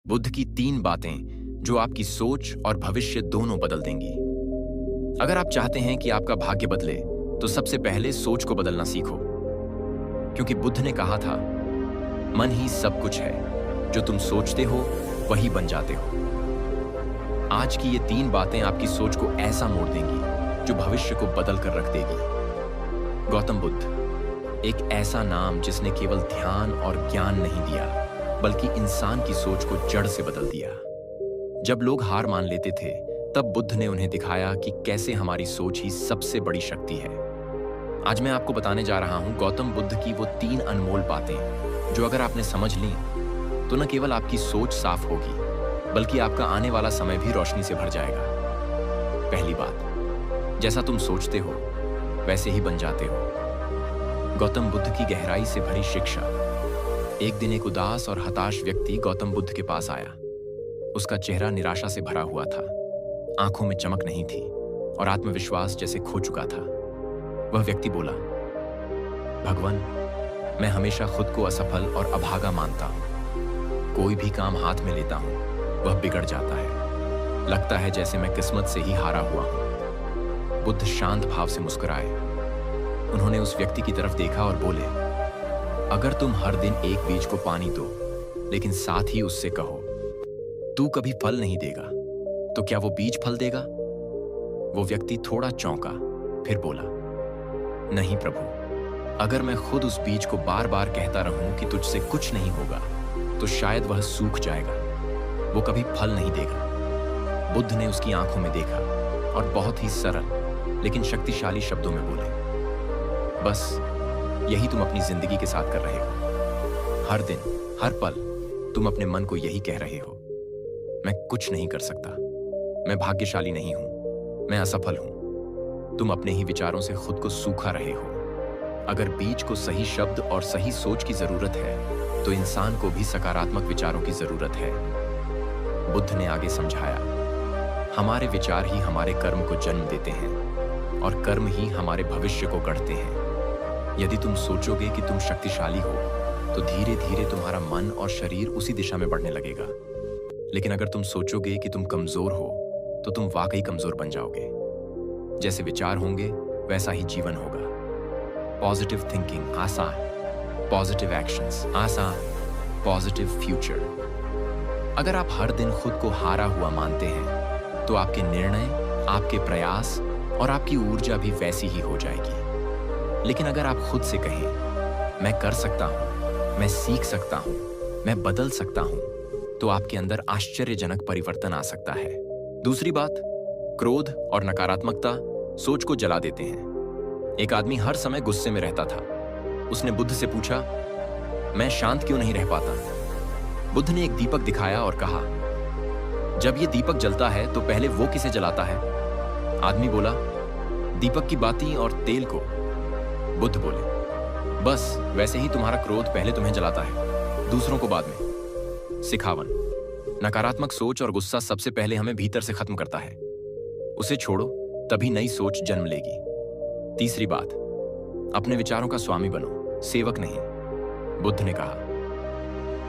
बुद्ध की 3 बातें जो आपकी सोच और भविष्य दोनों बदल देंगी। अगर आप चाहते हैं कि आपका भाग्य बदले, तो सबसे पहले सोच को बदलना सीखो। क्योंकि बुद्ध ने कहा था, मन ही सब कुछ है, जो तुम सोचते हो वही बन जाते हो। आज की ये 3 बातें आपकी सोच को ऐसा मोड़ देंगी जो भविष्य को बदल कर रख देगी। गौतम बुद्ध, एक ऐसा नाम जिसने केवल ध्यान और ज्ञान नहीं दिया, बल्कि इंसान की सोच को जड़ से बदल दिया। जब लोग हार मान लेते थे, तब बुद्ध ने उन्हें दिखाया कि कैसे हमारी सोच ही सबसे बड़ी शक्ति है। आज मैं आपको बताने जा रहा हूं गौतम बुद्ध की वो 3 अनमोल बातें जो अगर आपने समझ ली, तो न केवल आपकी सोच साफ होगी, बल्कि आपका आने वाला समय भी रोशनी से भर जाएगा। पहली बात, जैसा तुम सोचते हो वैसे ही बन जाते हो। गौतम बुद्ध की गहराई से भरी शिक्षा। एक दिन एक उदास और हताश व्यक्ति गौतम बुद्ध के पास आया। उसका चेहरा निराशा से भरा हुआ था, आंखों में चमक नहीं थी और आत्मविश्वास जैसे खो चुका था। वह व्यक्ति बोला, भगवान, मैं हमेशा खुद को असफल और अभागा मानता हूं। कोई भी काम हाथ में लेता हूं, वह बिगड़ जाता है। लगता है जैसे मैं किस्मत से ही हारा हुआ हूं। बुद्ध शांत भाव से मुस्कुराए। उन्होंने उस व्यक्ति की तरफ देखा और बोले, अगर तुम हर दिन एक बीज को पानी दो, लेकिन साथ ही उससे कहो, तू कभी फल नहीं देगा, तो क्या वो बीज फल देगा? वो व्यक्ति थोड़ा चौंका, फिर बोला, नहीं प्रभु, अगर मैं खुद उस बीज को बार बार कहता रहूं कि तुझसे कुछ नहीं होगा, तो शायद वह सूख जाएगा, वो कभी फल नहीं देगा। बुद्ध ने उसकी आंखों में देखा और बहुत ही सरल लेकिन शक्तिशाली शब्दों में बोले, बस यही तुम अपनी जिंदगी के साथ कर रहे हो। हर दिन, हर पल तुम अपने मन को यही कह रहे हो, मैं कुछ नहीं कर सकता, मैं भाग्यशाली नहीं हूं, मैं असफल हूं। तुम अपने ही विचारों से खुद को सूखा रहे हो। अगर बीज को सही शब्द और सही सोच की जरूरत है, तो इंसान को भी सकारात्मक विचारों की जरूरत है। बुद्ध ने आगे समझाया, हमारे विचार ही हमारे कर्म को जन्म देते हैं और कर्म ही हमारे भविष्य को गढ़ते हैं। यदि तुम सोचोगे कि तुम शक्तिशाली हो, तो धीरे धीरे तुम्हारा मन और शरीर उसी दिशा में बढ़ने लगेगा। लेकिन अगर तुम सोचोगे कि तुम कमजोर हो, तो तुम वाकई कमजोर बन जाओगे। जैसे विचार होंगे, वैसा ही जीवन होगा। पॉजिटिव थिंकिंग आसान, पॉजिटिव एक्शंस आसान, पॉजिटिव फ्यूचर। अगर आप हर दिन खुद को हारा हुआ मानते हैं, तो आपके निर्णय, आपके प्रयास और आपकी ऊर्जा भी वैसी ही हो जाएगी। लेकिन अगर आप खुद से कहें, मैं कर सकता हूं, मैं सीख सकता हूं, मैं बदल सकता हूं, तो आपके अंदर आश्चर्यजनक परिवर्तन आ सकता है। दूसरी बात, क्रोध और नकारात्मकता सोच को जला देते हैं। एक आदमी हर समय गुस्से में रहता था। उसने बुद्ध से पूछा, मैं शांत क्यों नहीं रह पाता? बुद्ध ने एक दीपक दिखाया और कहा, जब ये दीपक जलता है तो पहले वो किसे जलाता है? आदमी बोला, दीपक की बाती और तेल को। बुद्ध बोले, बस वैसे ही तुम्हारा क्रोध पहले तुम्हें जलाता है, दूसरों को बाद में। सिखावन, नकारात्मक सोच और गुस्सा सबसे पहले हमें भीतर से खत्म करता है। उसे छोड़ो, तभी नई सोच जन्म लेगी। तीसरी बात, अपने विचारों का स्वामी बनो, सेवक नहीं। बुद्ध ने कहा,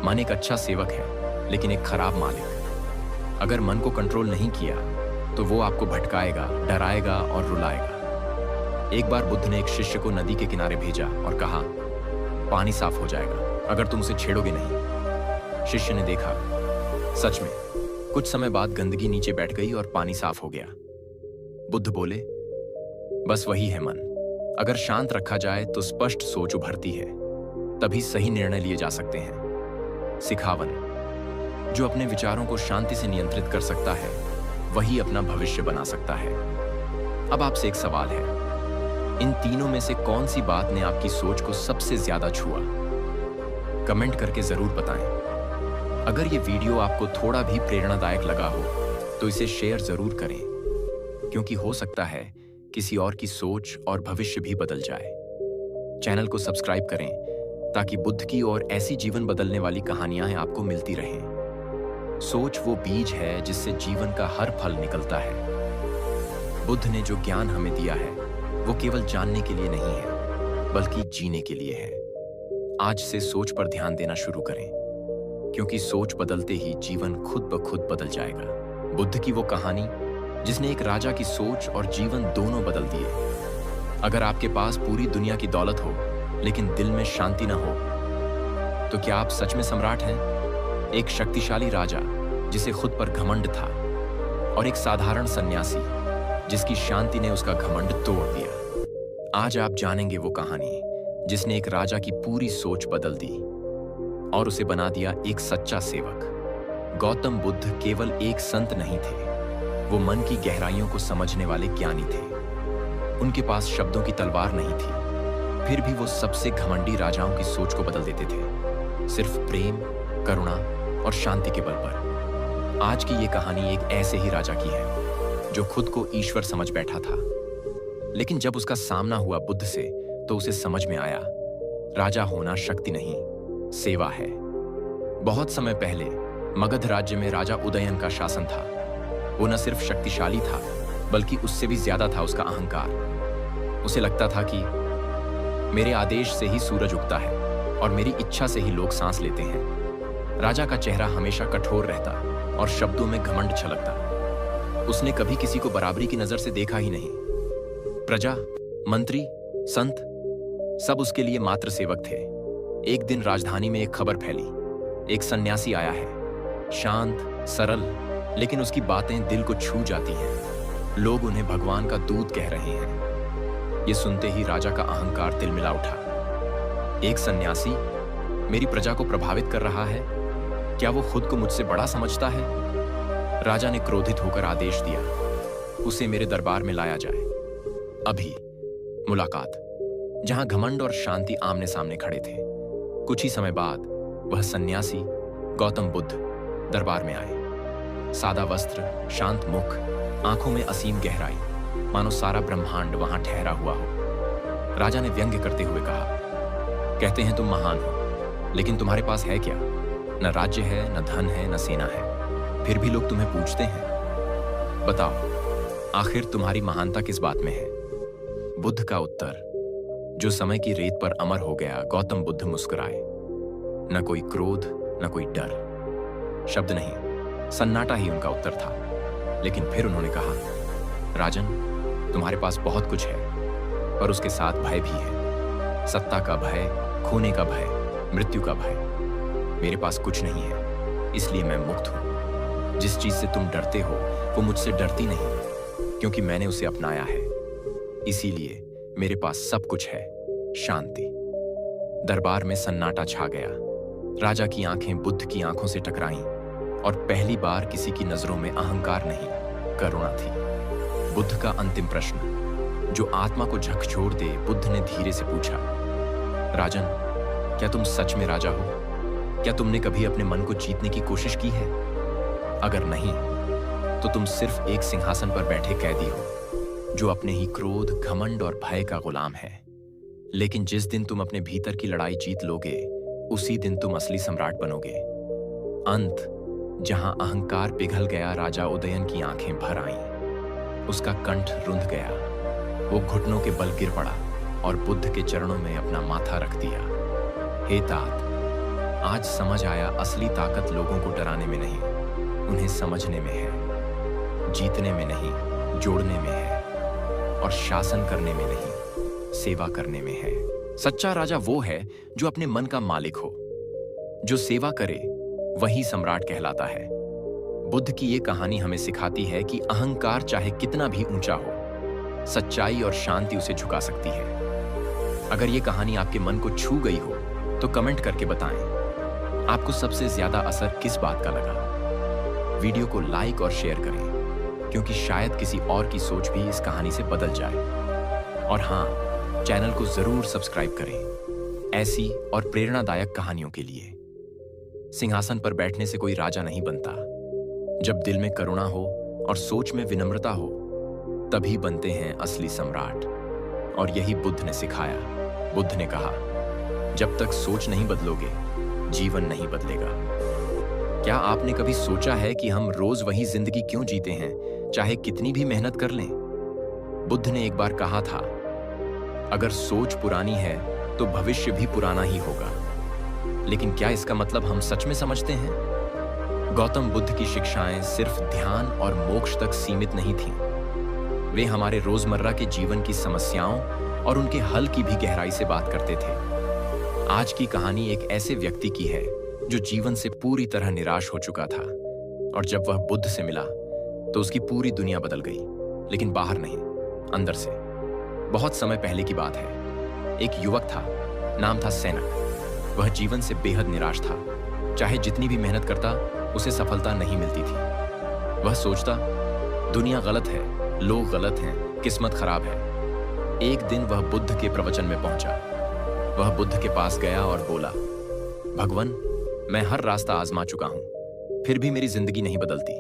मन एक अच्छा सेवक है, लेकिन एक खराब मालिक। अगर मन को कंट्रोल नहीं किया, तो वो आपको भटकाएगा, डराएगा और रुलाएगा। एक बार बुद्ध ने एक शिष्य को नदी के किनारे भेजा और कहा, पानी साफ हो जाएगा अगर तुम उसे छेड़ोगे नहीं। शिष्य ने देखा, सच में कुछ समय बाद गंदगी नीचे बैठ गई और पानी साफ हो गया। बुद्ध बोले, बस वही है मन। अगर शांत रखा जाए तो स्पष्ट सोच उभरती है, तभी सही निर्णय लिए जा सकते हैं। सिखावन, जो अपने विचारों को शांति से नियंत्रित कर सकता है, वही अपना भविष्य बना सकता है। अब आपसे एक सवाल है, इन तीनों में से कौन सी बात ने आपकी सोच को सबसे ज्यादा छुआ? कमेंट करके जरूर बताएं। अगर ये वीडियो आपको थोड़ा भी प्रेरणादायक लगा हो, तो इसे शेयर जरूर करें, क्योंकि हो सकता है किसी और की सोच और भविष्य भी बदल जाए। चैनल को सब्सक्राइब करें, ताकि बुद्ध की और ऐसी जीवन बदलने वाली कहानियां आपको मिलती रहें। सोच वो बीज है जिससे जीवन का हर फल निकलता है। बुद्ध ने जो ज्ञान हमें दिया है, वो केवल जानने के लिए नहीं है, बल्कि जीने के लिए है। आज से सोच पर ध्यान देना शुरू करें, क्योंकि सोच बदलते ही जीवन खुद ब खुद बदल जाएगा। बुद्ध की वो कहानी जिसने एक राजा की सोच और जीवन दोनों बदल दिए। अगर आपके पास पूरी दुनिया की दौलत हो लेकिन दिल में शांति न हो, तो क्या आप सच में सम्राट हैं? एक शक्तिशाली राजा जिसे खुद पर घमंड था, और एक साधारण सन्यासी जिसकी शांति ने उसका घमंड तोड़ दिया। आज आप जानेंगे वो कहानी जिसने एक राजा की पूरी सोच बदल दी और उसे बना दिया एक सच्चा सेवक। गौतम बुद्ध केवल एक संत नहीं थे, वो मन की गहराइयों को समझने वाले ज्ञानी थे। उनके पास शब्दों की तलवार नहीं थी, फिर भी वो सबसे घमंडी राजाओं की सोच को बदल देते थे, सिर्फ प्रेम, करुणा और शांति के बल पर। आज की ये कहानी एक ऐसे ही राजा की है जो खुद को ईश्वर समझ बैठा था, लेकिन जब उसका सामना हुआ बुद्ध से तो उसे समझ में आया, राजा होना शक्ति नहीं, सेवा है। बहुत समय पहले मगध राज्य में राजा उदयन का शासन था। वो न सिर्फ शक्तिशाली था बल्कि उससे भी ज्यादा था उसका अहंकार। उसे लगता था कि मेरे आदेश से ही सूरज उगता है और मेरी इच्छा से ही लोग सांस लेते हैं। राजा का चेहरा हमेशा कठोर रहता और शब्दों में घमंड छलकता। उसने कभी किसी को बराबरी की नजर से देखा ही नहीं। प्रजा, मंत्री, संत सब उसके लिए मात्र सेवक थे। एक दिन राजधानी में एक खबर फैली, एक सन्यासी आया है, शांत, सरल, लेकिन उसकी बातें दिल को छू जाती हैं। लोग उन्हें भगवान का दूत कह रहे हैं। ये सुनते ही राजा का अहंकार तिलमिला उठा। एक सन्यासी मेरी प्रजा को प्रभावित कर रहा है, क्या वो खुद को मुझसे बड़ा समझता है? राजा ने क्रोधित होकर आदेश दिया, उसे मेरे दरबार में लाया जाए। अभी मुलाकात, जहां घमंड और शांति आमने सामने खड़े थे। कुछ ही समय बाद वह सन्यासी गौतम बुद्ध दरबार में आए। सादा वस्त्र, शांत मुख, आंखों में असीम गहराई, मानो सारा ब्रह्मांड वहां ठहरा हुआ हो। राजा ने व्यंग्य करते हुए कहा, कहते हैं तुम महान हो, लेकिन तुम्हारे पास है क्या? न राज्य है, न धन है, न सेना है, फिर भी लोग तुम्हें पूछते हैं। बताओ, आखिर तुम्हारी महानता किस बात में है? बुद्ध का उत्तर जो समय की रेत पर अमर हो गया। गौतम बुद्ध मुस्कुराए। न कोई क्रोध, न कोई डर, शब्द नहीं, सन्नाटा ही उनका उत्तर था। लेकिन फिर उन्होंने कहा, राजन, तुम्हारे पास बहुत कुछ है, पर उसके साथ भय भी है। सत्ता का भय, खोने का भय, मृत्यु का भय। मेरे पास कुछ नहीं है, इसलिए मैं मुक्त हूं। जिस चीज से तुम डरते हो वो मुझसे डरती नहीं, क्योंकि मैंने उसे अपनाया है। इसीलिए मेरे पास सब कुछ है, शांति। दरबार में सन्नाटा छा गया। राजा की आंखें बुद्ध की आंखों से टकराईं और पहली बार किसी की नजरों में अहंकार नहीं, करुणा थी। बुद्ध का अंतिम प्रश्न जो आत्मा को झकझोर दे, बुद्ध ने धीरे से पूछा, राजन, क्या तुम सच में राजा हो? क्या तुमने कभी अपने मन को जीतने की कोशिश की है? अगर नहीं, तो तुम सिर्फ एक सिंहासन पर बैठे कैदी हो जो अपने ही क्रोध, घमंड और भय का गुलाम है। लेकिन जिस दिन तुम अपने भीतर की लड़ाई जीत लोगे, उसी दिन तुम असली सम्राट बनोगे। अंत, जहां अहंकार पिघल गया, राजा उदयन की आंखें भर आईं। उसका कंठ रुंध गया। वो घुटनों के बल गिर पड़ा और बुद्ध के चरणों में अपना माथा रख दिया। हे तात, आज समझ आया, असली ताकत लोगों को डराने में नहीं, उन्हें समझने में है। जीतने में नहीं, जोड़ने में है। और शासन करने में नहीं, सेवा करने में है। सच्चा राजा वो है जो अपने मन का मालिक हो। जो सेवा करे वही सम्राट कहलाता है। बुद्ध की ये कहानी हमें सिखाती है कि अहंकार चाहे कितना भी ऊंचा हो, सच्चाई और शांति उसे झुका सकती है। अगर ये कहानी आपके मन को छू गई हो तो कमेंट करके बताएं, आपको सबसे ज्यादा असर किस बात का लगा। वीडियो को लाइक और शेयर करें, क्योंकि शायद किसी और की सोच भी इस कहानी से बदल जाए। और हाँ, चैनल को जरूर सब्सक्राइब करें ऐसी और प्रेरणादायक कहानियों के लिए। सिंहासन पर बैठने से कोई राजा नहीं बनता। जब दिल में करुणा हो और सोच में विनम्रता हो, तभी बनते हैं असली सम्राट। और यही बुद्ध ने सिखाया। बुद्ध ने कहा, जब तक सोच नहीं बदलोगे, जीवन नहीं बदलेगा। क्या आपने कभी सोचा है कि हम रोज वही जिंदगी क्यों जीते हैं, चाहे कितनी भी मेहनत कर लें? बुद्ध ने एक बार कहा था, अगर सोच पुरानी है तो भविष्य भी पुराना ही होगा। लेकिन क्या इसका मतलब हम सच में समझते हैं? गौतम बुद्ध की शिक्षाएं सिर्फ ध्यान और मोक्ष तक सीमित नहीं थीं। वे हमारे रोजमर्रा के जीवन की समस्याओं और उनके हल की भी गहराई से बात करते थे। आज की कहानी एक ऐसे व्यक्ति की है जो जीवन से पूरी तरह निराश हो चुका था, और जब वह बुद्ध से मिला तो उसकी पूरी दुनिया बदल गई, लेकिन बाहर नहीं, अंदर से। बहुत समय पहले की बात है। एक युवक था, नाम था सैनक। वह जीवन से बेहद निराश था। चाहे जितनी भी मेहनत करता, उसे सफलता नहीं मिलती थी। वह सोचता, दुनिया गलत है, लोग गलत हैं, किस्मत खराब है। एक दिन वह बुद्ध के प्रवचन में पहुंचा। वह बुद्ध के पास गया और बोला, भगवान, मैं हर रास्ता आजमा चुका हूं, फिर भी मेरी जिंदगी नहीं बदलती।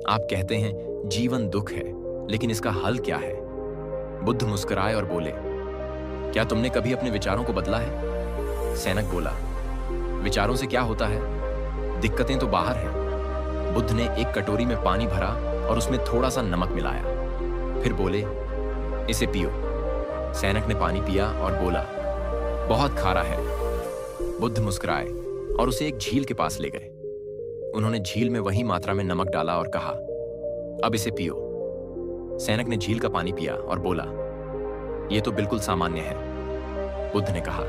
आप कहते हैं जीवन दुख है, लेकिन इसका हल क्या है? बुद्ध मुस्कुराए और बोले, क्या तुमने कभी अपने विचारों को बदला है? सैनक बोला, विचारों से क्या होता है? दिक्कतें तो बाहर हैं। बुद्ध ने एक कटोरी में पानी भरा और उसमें थोड़ा सा नमक मिलाया। फिर बोले, इसे पियो। सैनक ने पानी पिया और बोला, बहुत खारा है। बुद्ध मुस्कुराए और उसे एक झील के पास ले गए। उन्होंने झील में वही मात्रा में नमक डाला और कहा, अब इसे पियो। सैनक ने झील का पानी पिया और बोला, यह तो बिल्कुल सामान्य है। बुद्ध ने कहा,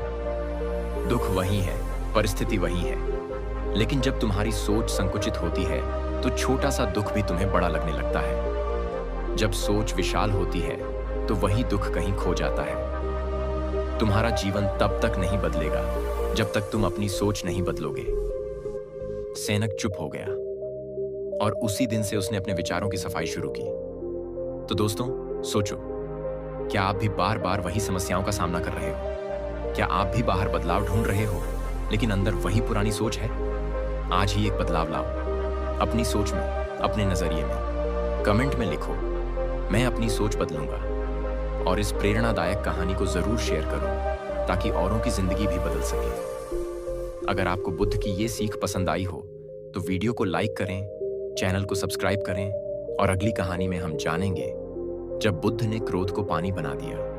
दुख वही है, परिस्थिति वही है, लेकिन जब तुम्हारी सोच संकुचित होती है तो छोटा सा दुख भी तुम्हें बड़ा लगने लगता है। जब सोच विशाल होती है तो वही दुख कहीं खो जाता है। तुम्हारा जीवन तब तक नहीं बदलेगा जब तक तुम अपनी सोच नहीं बदलोगे। सैनक चुप हो गया और उसी दिन से उसने अपने विचारों की सफाई शुरू की। तो दोस्तों, सोचो, क्या आप भी बार बार वही समस्याओं का सामना कर रहे हो? क्या आप भी बाहर बदलाव ढूंढ रहे हो, लेकिन अंदर वही पुरानी सोच है? आज ही एक बदलाव लाओ, अपनी सोच में, अपने नजरिए में। कमेंट में लिखो, मैं अपनी सोच बदलूंगा। और इस प्रेरणादायक कहानी को जरूर शेयर करो ताकि औरों की जिंदगी भी बदल सके। अगर आपको बुद्ध की ये सीख पसंद आई हो तो वीडियो को लाइक करें, चैनल को सब्सक्राइब करें, और अगली कहानी में हम जानेंगे जब बुद्ध ने क्रोध को पानी बना दिया।